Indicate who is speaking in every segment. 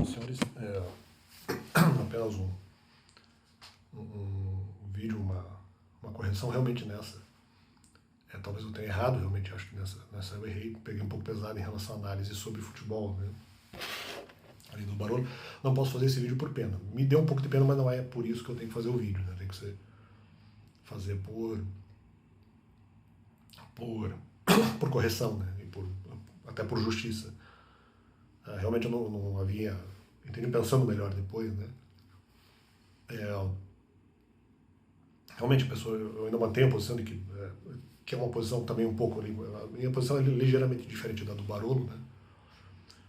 Speaker 1: Senhores, apenas um vídeo, uma correção realmente nessa. Talvez eu tenha errado, realmente acho que nessa eu errei, peguei um pouco pesado em relação à análise sobre futebol, né? Ali do Barolo. Não posso fazer esse vídeo por pena. Me deu um pouco de pena, mas não é por isso que eu tenho que fazer o vídeo, né? Tem que fazer por correção, né? E até por justiça. Realmente eu não havia entendi pensando melhor depois, né? Realmente, pessoal, eu ainda mantenho a posição de que é uma posição também um pouco, a minha posição é ligeiramente diferente da do Barolo, né?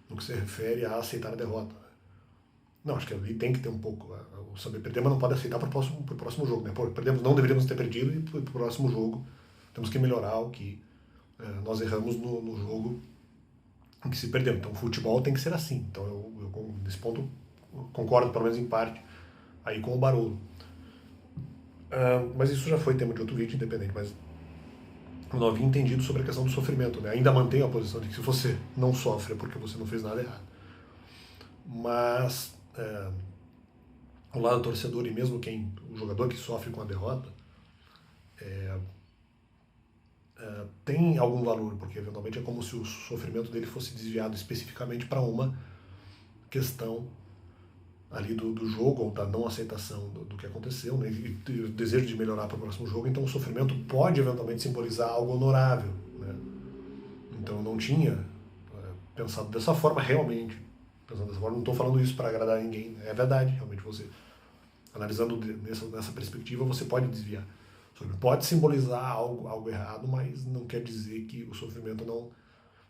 Speaker 1: No que se refere a aceitar a derrota. Não, acho que ali tem que ter um pouco o saber perder, mas não pode aceitar para o próximo jogo, né? Perdemos, não deveríamos ter perdido, e para o próximo jogo temos que melhorar o que nós erramos no jogo em que se perdeu. Então o futebol tem que ser assim. Então eu nesse ponto concordo, pelo menos em parte, aí com o Barolo. Mas isso já foi tema de outro vídeo, independente, mas eu não havia entendido sobre a questão do sofrimento, né? Ainda mantenho a posição de que se você não sofre é porque você não fez nada errado. Mas o lado torcedor e mesmo o jogador que sofre com a derrota tem algum valor, porque eventualmente é como se o sofrimento dele fosse desviado especificamente para uma questão ali do jogo ou da não aceitação do que aconteceu, né? E o desejo de melhorar para o próximo jogo. Então o sofrimento pode eventualmente simbolizar algo honorável, né? Então eu não tinha pensado dessa forma realmente. Pensando dessa forma, não estou falando isso para agradar ninguém. É verdade, realmente você analisando nessa perspectiva você pode desviar. Pode simbolizar algo errado, mas não quer dizer que o sofrimento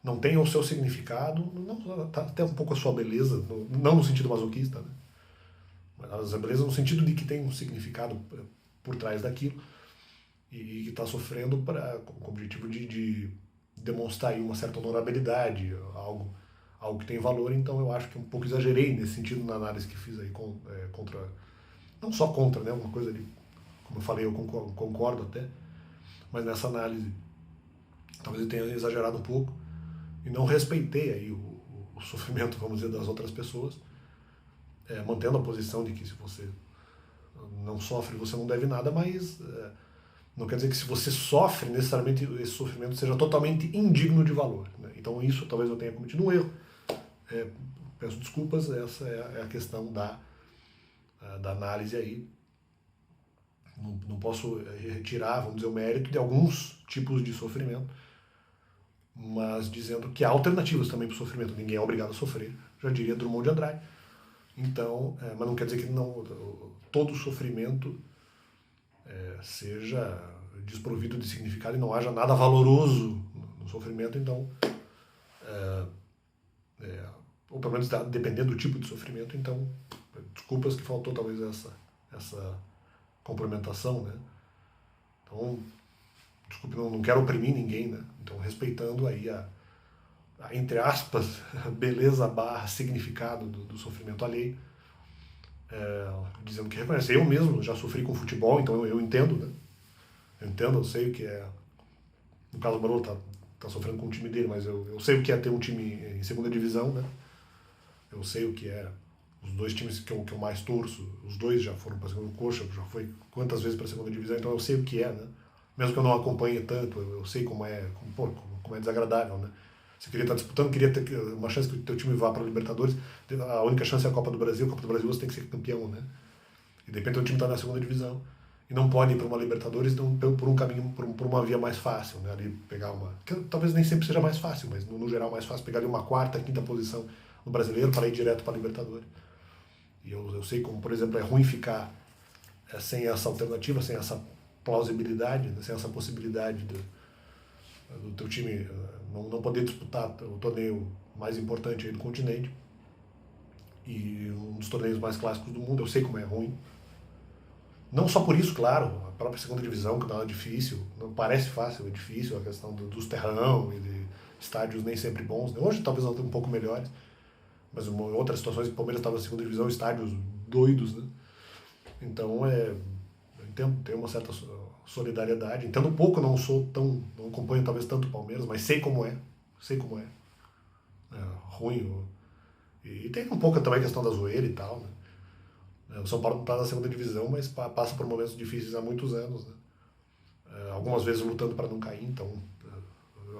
Speaker 1: não tenha o seu significado, até um pouco a sua beleza, não no sentido masoquista, né? Mas a beleza no sentido de que tem um significado por trás daquilo e que está sofrendo com o objetivo de demonstrar aí uma certa honorabilidade, algo que tem valor. Então eu acho que um pouco exagerei nesse sentido na análise que fiz aí contra, não só contra, né, uma coisa ali, como eu falei, eu concordo até, mas nessa análise talvez eu tenha exagerado um pouco e não respeitei aí o sofrimento, vamos dizer, das outras pessoas, mantendo a posição de que se você não sofre, você não deve nada, mas não quer dizer que se você sofre, necessariamente esse sofrimento seja totalmente indigno de valor, né? Então isso talvez eu tenha cometido um erro. Peço desculpas, essa é a questão da análise aí. Não posso retirar, vamos dizer, o mérito de alguns tipos de sofrimento, mas dizendo que há alternativas também para o sofrimento. Ninguém é obrigado a sofrer, já diria Drummond de Andrade. Então, mas não quer dizer que todo sofrimento seja desprovido de significado e não haja nada valoroso no sofrimento. Então, ou pelo menos dependendo do tipo de sofrimento. Então, desculpas que faltou talvez essa complementação, né? Então, desculpe, não quero oprimir ninguém, né? Então, respeitando aí a entre aspas, beleza / significado do sofrimento alheio, dizendo que reconhece. Eu mesmo já sofri com futebol, então eu entendo, né? Eu entendo, eu sei o que é. No caso, o Barolo tá sofrendo com o time dele, mas eu sei o que é ter um time em segunda divisão, né? Eu sei o que é. Os dois times que eu mais torço, os dois já foram para a segunda, Coxa já foi quantas vezes para a segunda divisão, então eu sei o que é, né? Mesmo que eu não acompanhe tanto, eu sei como é desagradável, né? Você queria estar disputando, queria ter uma chance que o teu time vá para a Libertadores, a única chance é a Copa do Brasil você tem que ser campeão, né? E de repente o time está na segunda divisão e não pode ir para uma Libertadores, então por um caminho, por uma via mais fácil, né? Ali pegar que talvez nem sempre seja mais fácil, mas no geral mais fácil, pegar ali uma quarta, quinta posição no Brasileiro para ir direto para a Libertadores. E eu sei como, por exemplo, é ruim ficar sem essa alternativa, sem essa plausibilidade, né? Sem essa possibilidade do teu time não poder disputar o torneio mais importante aí do continente e um dos torneios mais clássicos do mundo. Eu sei como é ruim. Não só por isso, claro, a própria segunda divisão, que não é difícil, não parece fácil, é difícil a questão dos terrão e de estádios nem sempre bons, né? Hoje talvez um pouco melhores, mas em outras situações o Palmeiras estava na segunda divisão, estádios doidos, né? Então eu entendo, tem uma certa solidariedade. Entendo um pouco, não acompanho talvez tanto o Palmeiras, mas sei como é ruim. E tem um pouco também a questão da zoeira e tal, né? O São Paulo não está na segunda divisão, mas passa por momentos difíceis há muitos anos, né? Algumas vezes lutando para não cair, então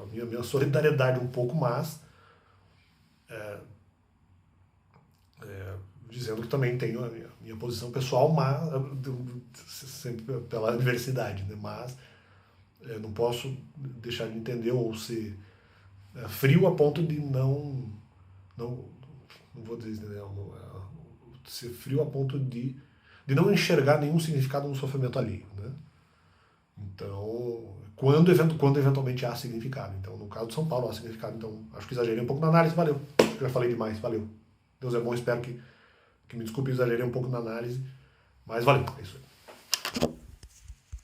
Speaker 1: a minha solidariedade um pouco, mas dizendo que também tenho a minha posição pessoal, mas sempre pela adversidade, né? Mas não posso deixar de entender ou ser frio a ponto de não vou dizer, né? Ser frio a ponto de não enxergar nenhum significado no sofrimento alheio, né? Então, quando eventualmente há significado. Então, no caso de São Paulo há significado. Então, acho que exagerei um pouco na análise. Valeu. Já falei demais. Valeu. Deus é bom. Espero que me desculpe, exagerei um pouco na análise. Mas valeu. É isso aí.